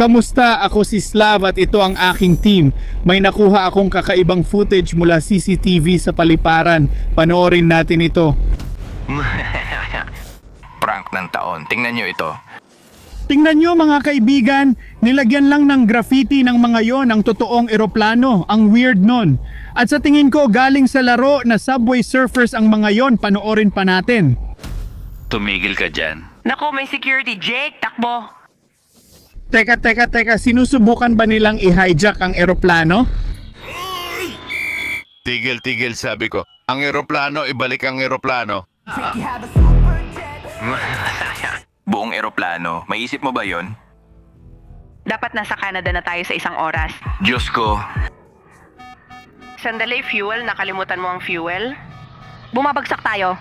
Kamusta? Ako si Slav at ito ang aking team. May nakuha akong kakaibang footage mula CCTV sa paliparan. Panoorin natin ito. Prank ng taon. Tingnan nyo ito. Tingnan nyo mga kaibigan, nilagyan lang ng graffiti ng mga yon ang totoong eroplano. Ang weird nun. At sa tingin ko galing sa laro na Subway Surfers ang mga yon. Panoorin pa natin. Tumigil ka dyan. Naku, may security. Jake, takbo. Teka, sinusubukan ba nilang i-hijack ang eroplano? Tigil, sabi ko. Ang eroplano, ibalik ang eroplano. Buong eroplano. Maisip mo ba yon? Dapat nasa Canada na tayo sa isang oras. Diyos ko. Sandali, fuel. Nakalimutan mo ang fuel. Bumabagsak tayo.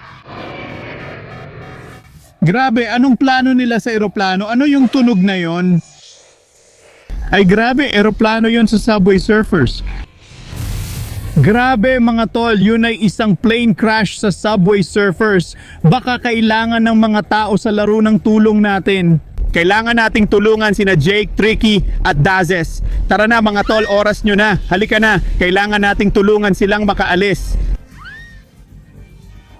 Grabe, anong plano nila sa eroplano? Ano yung tunog na yon? Ay grabe, eroplano yon sa Subway Surfers. Grabe mga tol, yun ay isang plane crash sa Subway Surfers. Baka kailangan ng mga tao sa laro ng tulong natin. Kailangan nating tulungan sina Jake, Tricky at Dazes. Tara na mga tol, oras nyo na. Halika na, kailangan nating tulungan silang makaalis.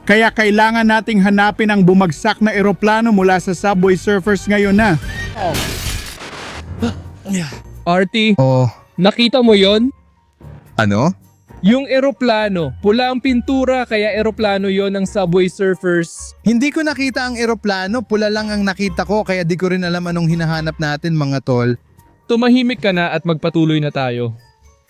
Kaya kailangan nating hanapin ang bumagsak na eroplano mula sa Subway Surfers ngayon na. Artie, Oh, nakita mo yon? ano? Yung eroplano, pula ang pintura kaya eroplano yon ng Subway Surfers. Hindi ko nakita ang eroplano, pula lang ang nakita ko kaya di ko rin alam anong hinahanap natin mga tol. Tumahimik ka na at magpatuloy na tayo.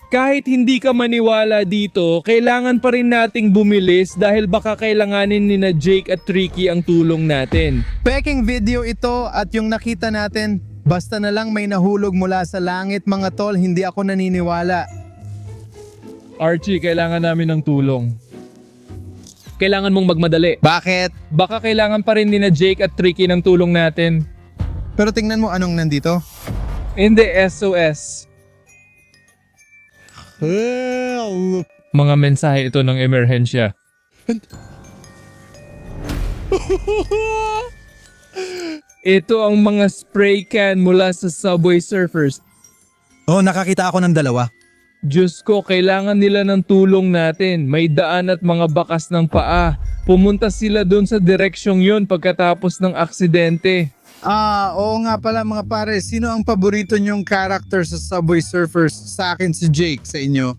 Kahit hindi ka maniwala dito, kailangan pa rin nating bumilis dahil baka kailanganin ni na Jake at Tricky ang tulong natin. Peking video ito at yung nakita natin, basta na lang may nahulog mula sa langit mga tol, hindi ako naniniwala. Archie, kailangan namin ng tulong. Kailangan mong magmadali. Bakit? Baka kailangan pa rin ni na Jake at Tricky ng tulong natin. Pero tingnan mo anong nandito. Hindi SOS. Mga mensahe ito ng emerhensya. Ito ang mga spray can mula sa Subway Surfers. Oh, nakakita ako ng dalawa. Diyos ko, kailangan nila ng tulong natin. May daan at mga bakas ng paa. Pumunta sila doon sa direksyong yon pagkatapos ng aksidente. Oo nga pala mga pare, sino ang paborito nyong character sa Subway Surfers? Sa akin si Jake, sa inyo.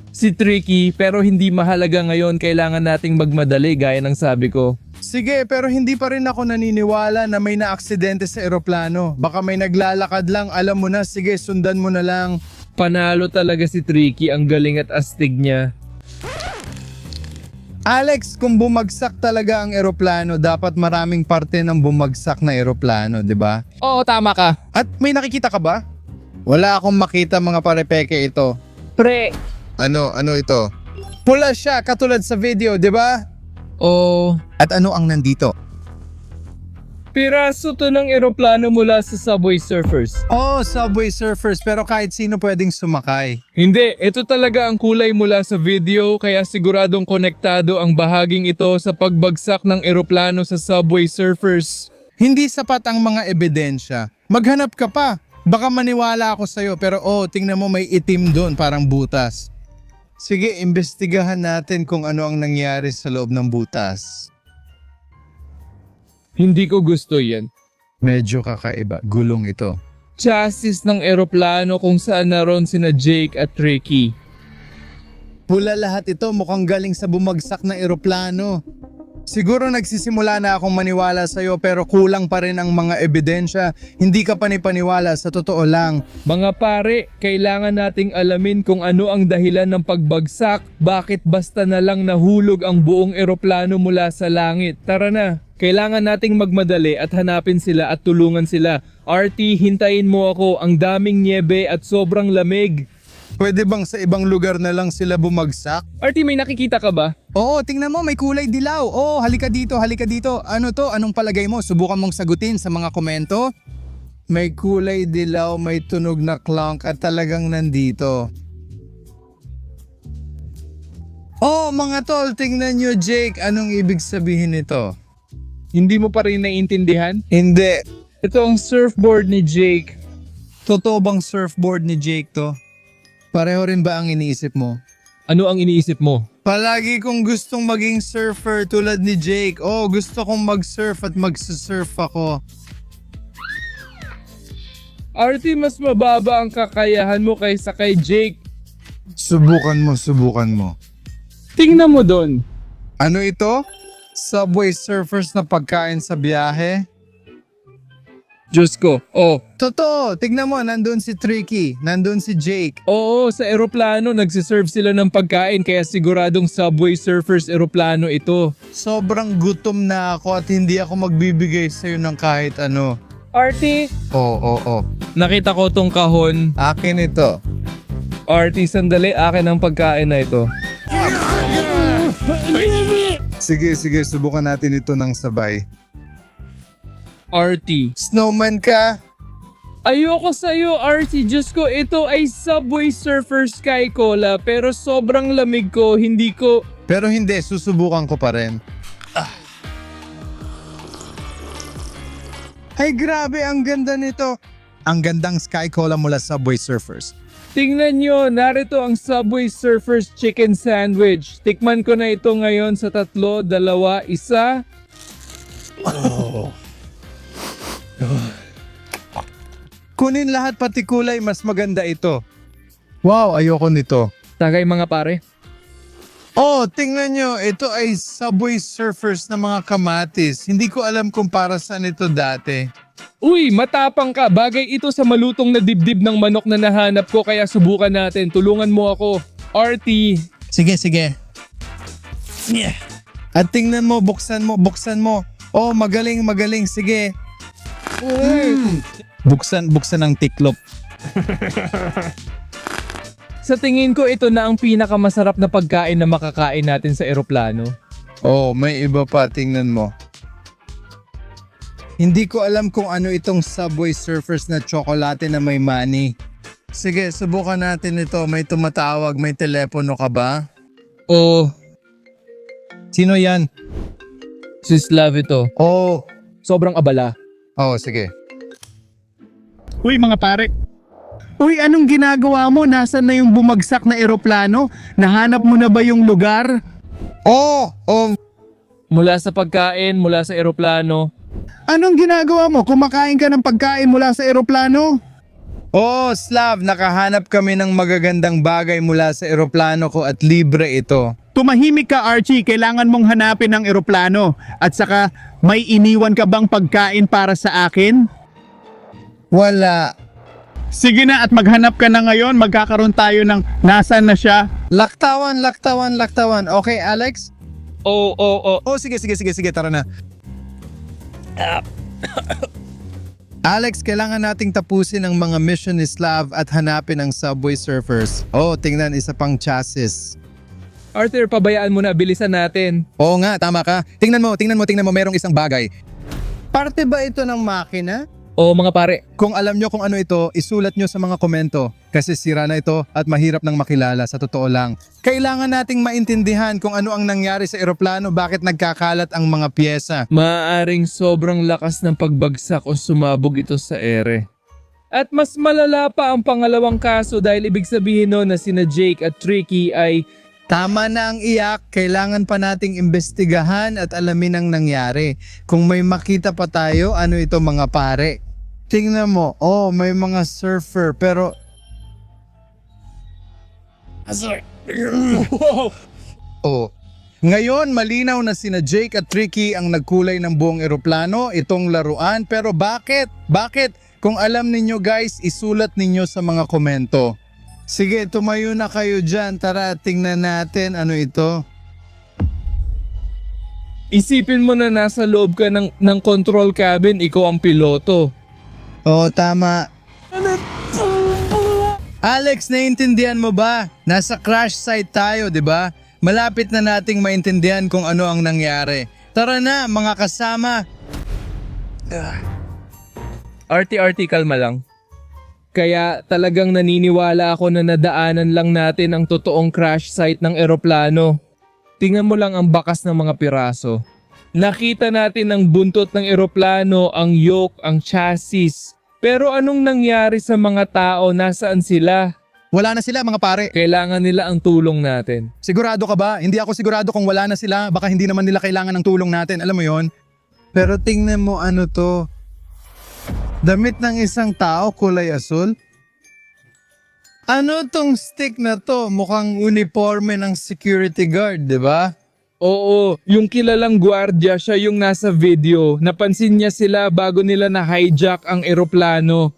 Si Tricky, pero hindi mahalaga ngayon. Kailangan nating magmadali gaya ng sabi ko. Sige, pero hindi pa rin ako naniniwala na may naaksidente sa eroplano. Baka may naglalakad lang, alam mo na, sige sundan mo na lang. Panalo talaga si Tricky, ang galing at astig niya. Alex, kung bumagsak talaga ang eroplano, dapat maraming parte ng bumagsak na eroplano, di ba? Oo, tama ka. At may nakikita ka ba? Wala akong makita mga parepeke ito. Pre. Ano ito? Pula siya, katulad sa video, di ba? Oo. At ano ang nandito? Piraso to ng eroplano mula sa Subway Surfers. Oh, Subway Surfers, pero kahit sino pwedeng sumakay. Hindi, ito talaga ang kulay mula sa video kaya siguradong konektado ang bahaging ito sa pagbagsak ng eroplano sa Subway Surfers. Hindi sapat ang mga ebidensya. Maghanap ka pa. Baka maniwala ako sa'yo, pero tingnan mo may itim doon, parang butas. Sige, imbestigahan natin kung ano ang nangyari sa loob ng butas. Hindi ko gusto yan. Medyo kakaiba, gulong ito. Chassis ng eroplano kung saan naroon sina Jake at Tricky. Pula lahat ito, mukhang galing sa bumagsak na eroplano. Siguro nagsisimula na akong maniwala sa'yo pero kulang pa rin ang mga ebidensya. Hindi ka panipaniwala, sa totoo lang. Mga pare, kailangan nating alamin kung ano ang dahilan ng pagbagsak. Bakit basta na lang nahulog ang buong eroplano mula sa langit? Tara na, kailangan nating magmadali at hanapin sila at tulungan sila. Artie, hintayin mo ako, ang daming niebe at sobrang lamig. Pwede bang sa ibang lugar na lang sila bumagsak? Artie, may nakikita ka ba? Oo, tingnan mo, may kulay dilaw. Oo, halika dito, halika dito. Ano to? Anong palagay mo? Subukan mong sagutin sa mga komento. May kulay dilaw, may tunog na clonk at talagang nandito. Oh, mga tol, tingnan nyo Jake, anong ibig sabihin nito? Hindi mo pa rin naiintindihan? Hindi. Ito ang surfboard ni Jake. Totoo bang surfboard ni Jake to? Pareho rin ba ang iniisip mo? Ano ang iniisip mo? Palagi kong gustong maging surfer tulad ni Jake. Oh, gusto kong mag-surf at magsusurf ako. Artie, mas mababa ang kakayahan mo kaysa kay Jake. Subukan mo. Tingnan mo doon. Ano ito? Subway surfers na pagkain sa biyahe? Diyos ko. Oh, Totoo, tignan mo, nandun si Tricky, nandun si Jake. oo, sa eroplano nagsiserve sila ng pagkain kaya siguradong Subway Surfers eroplano ito. Sobrang gutom na ako at hindi ako magbibigay sa'yo ng kahit ano. Artie, Oo. nakita ko tong kahon. Akin ito. Artie, sandali, akin ang pagkain na ito. Sige, subukan natin ito ng sabay. Artie. Snowman ka? Ayoko sa'yo, Artie. Diyos ko, ito ay Subway Surfer Sky Cola pero sobrang lamig ko, hindi ko... Pero hindi, susubukan ko pa rin. Ay grabe, ang ganda nito. Ang gandang Sky Cola mula Subway Surfers. Tingnan nyo, narito ang Subway Surfers Chicken Sandwich. Tikman ko na ito ngayon sa 3, 2, 1. Kunin lahat pati kulay, mas maganda ito. Wow, ayoko nito. Tagay mga pare. Oh, tingnan nyo, ito ay Subway Surfers na mga kamatis. Hindi ko alam kung para saan ito dati. Uy, matapang ka. Bagay ito sa malutong na dibdib ng manok na nahanap ko kaya subukan natin. Tulungan mo ako. Artie. Sige. At tingnan mo, buksan mo. Oh, magaling, sige. Buksan ang tiklop. Sa tingin ko ito na ang pinakamasarap na pagkain na makakain natin sa eroplano. Oh, may iba pa, tingnan mo. Hindi ko alam kung ano itong Subway Surfers na tsokolate na may money. Sige, subukan natin ito. May tumatawag, may telepono ka ba? Oh, Sino yan? si Slav ito. Oh, Sobrang abala. sige. Uy mga pare. Uy, anong ginagawa mo? Nasaan na yung bumagsak na eroplano? Nahanap mo na ba yung lugar? Oh, Mula sa pagkain, mula sa eroplano. Anong ginagawa mo? Kumakain ka ng pagkain mula sa eroplano? Oh, Slav, nakahanap kami ng magagandang bagay mula sa eroplano ko at libre ito. Tumahimik ka, Archie. Kailangan mong hanapin ang eroplano. At saka, may iniwan ka bang pagkain para sa akin? Wala. Sige na at maghanap ka na ngayon. Magkakaroon tayo ng nasaan na siya. Laktawan. Okay, Alex? Oh. Oh, sige, tara na. Alex, kailangan nating tapusin ang mga mission ni Slav at hanapin ang Subway Surfers. Oh, tingnan, isa pang chassis. Arthur, pabayaan mo na, bilisan natin. Oo nga, tama ka. Tingnan mo, merong isang bagay. Parte ba ito ng makina? Oh, mga pare. Kung alam nyo kung ano ito, isulat nyo sa mga komento. Kasi sira na ito at mahirap nang makilala sa totoo lang. Kailangan nating maintindihan kung ano ang nangyari sa eroplano, bakit nagkakalat ang mga pyesa. Maaaring sobrang lakas ng pagbagsak o sumabog ito sa ere. At mas malala pa ang pangalawang kaso dahil ibig sabihin no na sina Jake at Tricky ay... Tama na ang iyak, kailangan pa nating imbestigahan at alamin ang nangyari. Kung may makita pa tayo, ano ito mga pare? Tingnan mo, oh may mga surfer pero... Oh. Ngayon, malinaw na sina Jake at Tricky ang nagkulay ng buong eroplano, itong laruan. Pero bakit? Bakit? Kung alam ninyo guys, isulat ninyo sa mga komento. Sige, tumayo na kayo dyan. Tara, tingnan natin ano ito. Isipin mo na nasa loob ka ng control cabin, ikaw ang piloto. Oo, tama. Alex, naiintindihan mo ba? Nasa crash site tayo, di ba? Malapit na nating maintindihan kung ano ang nangyari. Tara na, mga kasama. Arty, kalma lang. Kaya talagang naniniwala ako na nadaanan lang natin ang totoong crash site ng eroplano. Tingnan mo lang ang bakas ng mga piraso. Nakita natin ang buntot ng eroplano, ang yoke, ang chassis. Pero anong nangyari sa mga tao? Nasaan sila? Wala na sila mga pare. Kailangan nila ang tulong natin. Sigurado ka ba? Hindi ako sigurado kung wala na sila. Baka hindi naman nila kailangan ng tulong natin. Alam mo yon? Pero tingnan mo ano to. Damit ng isang tao kulay asul? Ano tong stick na to? Mukhang uniforme ng security guard, di ba? Oo, yung kilalang gwardiya, siya yung nasa video. Napansin niya sila bago nila na-hijack ang eroplano.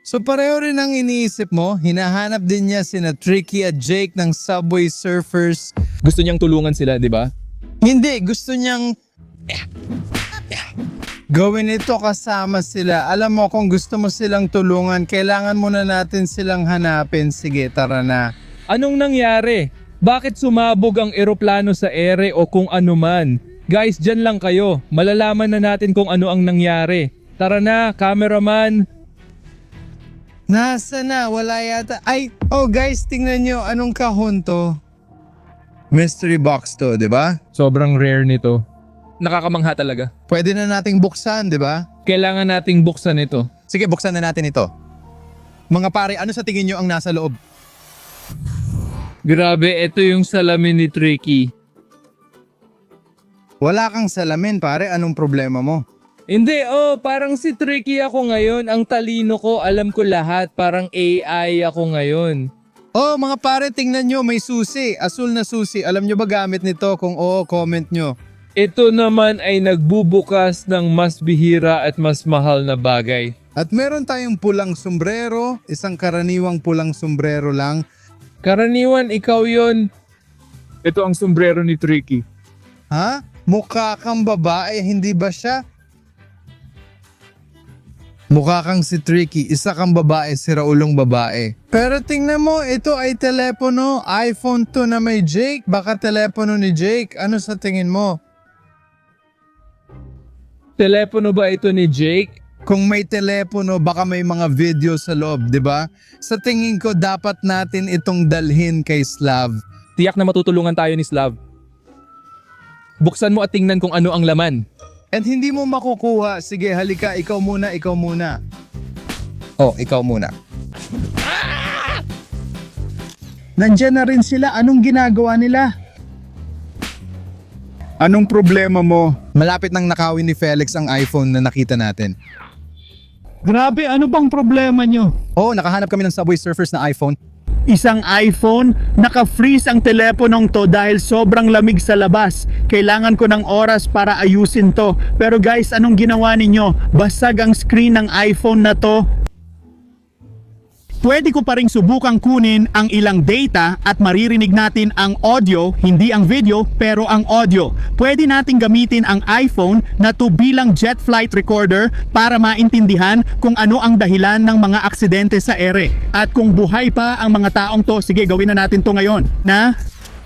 So pareho rin ang iniisip mo, hinahanap din niya sina Tricky at Jake ng Subway Surfers. Gusto niyang tulungan sila, di ba? Hindi, gusto niyang gawin ito kasama sila. Alam mo, kung gusto mo silang tulungan, kailangan muna natin silang hanapin. Sige, tara na. Anong nangyari? Bakit sumabog ang eroplano sa ere o kung ano man? Guys, dyan lang kayo. Malalaman na natin kung ano ang nangyari. Tara na, cameraman. Nasa na? Wala yata. Ay, oh guys, tingnan nyo. Anong kahon to? Mystery box to, di ba? Sobrang rare nito. Nakakamangha talaga. Pwede na nating buksan, di ba? Kailangan nating buksan ito. Sige, buksan na natin ito. Mga pare, ano sa tingin nyo ang nasa loob? Grabe, ito yung salamin ni Tricky. Wala kang salamin, pare. Anong problema mo? Hindi, parang si Tricky ako ngayon. Ang talino ko, alam ko lahat. Parang AI ako ngayon. Oh, mga pare, tingnan nyo. May susi. Asul na susi. Alam nyo ba gamit nito? Kung oo, comment nyo. Ito naman ay nagbubukas ng mas bihira at mas mahal na bagay. At meron tayong pulang sombrero. Isang karaniwang pulang sombrero lang. Karaniwan, ikaw yon. Ito ang sombrero ni Tricky. Ha? Mukha kang babae, hindi ba siya? Mukha kang si Tricky, isa kang babae, si Raulong babae. Pero tingnan mo, ito ay telepono, iPhone 2 na may Jake. Baka telepono ni Jake. Ano sa tingin mo? Telepono ba ito ni Jake? Kung may telepono, baka may mga video sa loob, di ba? Sa tingin ko, dapat natin itong dalhin kay Slav. Tiyak na matutulungan tayo ni Slav. Buksan mo at tingnan kung ano ang laman. And hindi mo makukuha. Sige, halika, ikaw muna, ikaw muna. Oh, ikaw muna. Nandyan na rin sila. Anong ginagawa nila? Anong problema mo? Malapit nang nakawin ni Felix ang iPhone na nakita natin. Grabe, ano bang problema nyo? Oh, nakahanap kami ng Subway Surfers na iPhone. Isang iPhone, naka-freeze ang teleponong to dahil sobrang lamig sa labas. Kailangan ko ng oras para ayusin to. Pero guys, anong ginawa ninyo? Basag ang screen ng iPhone na to. Pwede ko pa ring subukang kunin ang ilang data at maririnig natin ang audio, hindi ang video, pero ang audio. Pwede nating gamitin ang iPhone na to bilang jet flight recorder para maintindihan kung ano ang dahilan ng mga aksidente sa ere. At kung buhay pa ang mga taong to, sige gawin na natin to ngayon.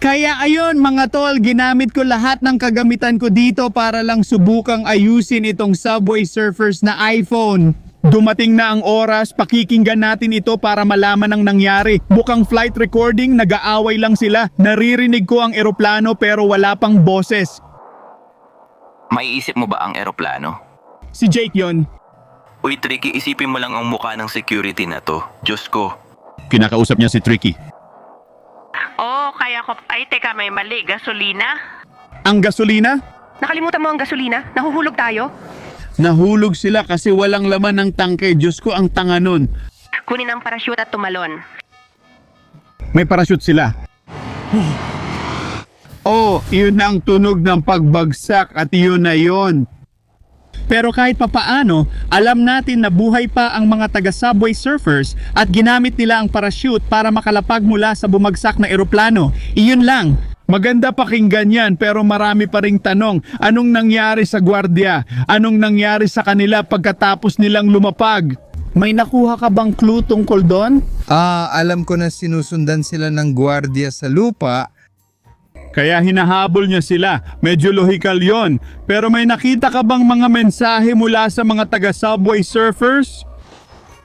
Kaya ayun mga tol, ginamit ko lahat ng kagamitan ko dito para lang subukang ayusin itong Subway Surfers na iPhone. Dumating na ang oras, pakikinggan natin ito para malaman ang nangyari. Bukang flight recording, nag-aaway lang sila. Naririnig ko ang eroplano pero wala pang boses. Maiisip mo ba ang eroplano? Si Jake yon. Uy, Tricky, isipin mo lang ang mukha ng security na to. Diyos ko. Kinakausap niya si Tricky. Oh, kaya ko... Ay, teka, may mali. Gasolina? Ang gasolina? Nakalimutan mo ang gasolina? Nahuhulog tayo? Nahulog sila kasi walang laman ng tangke. Diyos ko, ang tanga nun. Kunin ang parachute at tumalon. May parachute sila. Oh, yun na ang tunog ng pagbagsak at yun na yun. Pero kahit papaano, alam natin na buhay pa ang mga taga-Subway Surfers at ginamit nila ang parachute para makalapag mula sa bumagsak na eroplano. Iyon lang. Maganda pakinggan yan pero marami pa ring tanong. Anong nangyari sa gwardiya? Anong nangyari sa kanila pagkatapos nilang lumapag? May nakuha ka bang clue tungkol doon? Alam ko na sinusundan sila ng gwardiya sa lupa. Kaya hinahabol niya sila. Medyo lohikal yon. Pero may nakita ka bang mga mensahe mula sa mga taga-Subway Surfers?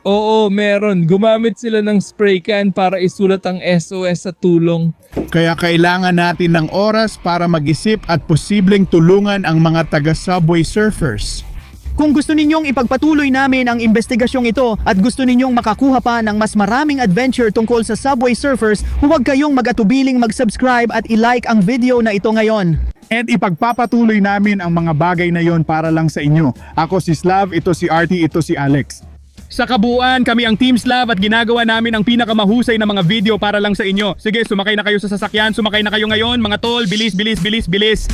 Oo, meron. Gumamit sila ng spray can para isulat ang SOS sa tulong. Kaya kailangan natin ng oras para mag-isip at posibleng tulungan ang mga taga-Subway Surfers. Kung gusto ninyong ipagpatuloy namin ang investigasyong ito at gusto ninyong makakuha pa ng mas maraming adventure tungkol sa Subway Surfers, huwag kayong mag-atubiling mag-subscribe at i-like ang video na ito ngayon. And ipagpapatuloy namin ang mga bagay na yon para lang sa inyo. Ako si Slav, ito si Artie, ito si Alex. Sa kabuuan, kami ang Team Slav at ginagawa namin ang pinakamahusay na mga video para lang sa inyo. Sige, sumakay na kayo sa sasakyan, sumakay na kayo ngayon, mga tol, bilis, bilis, bilis, bilis.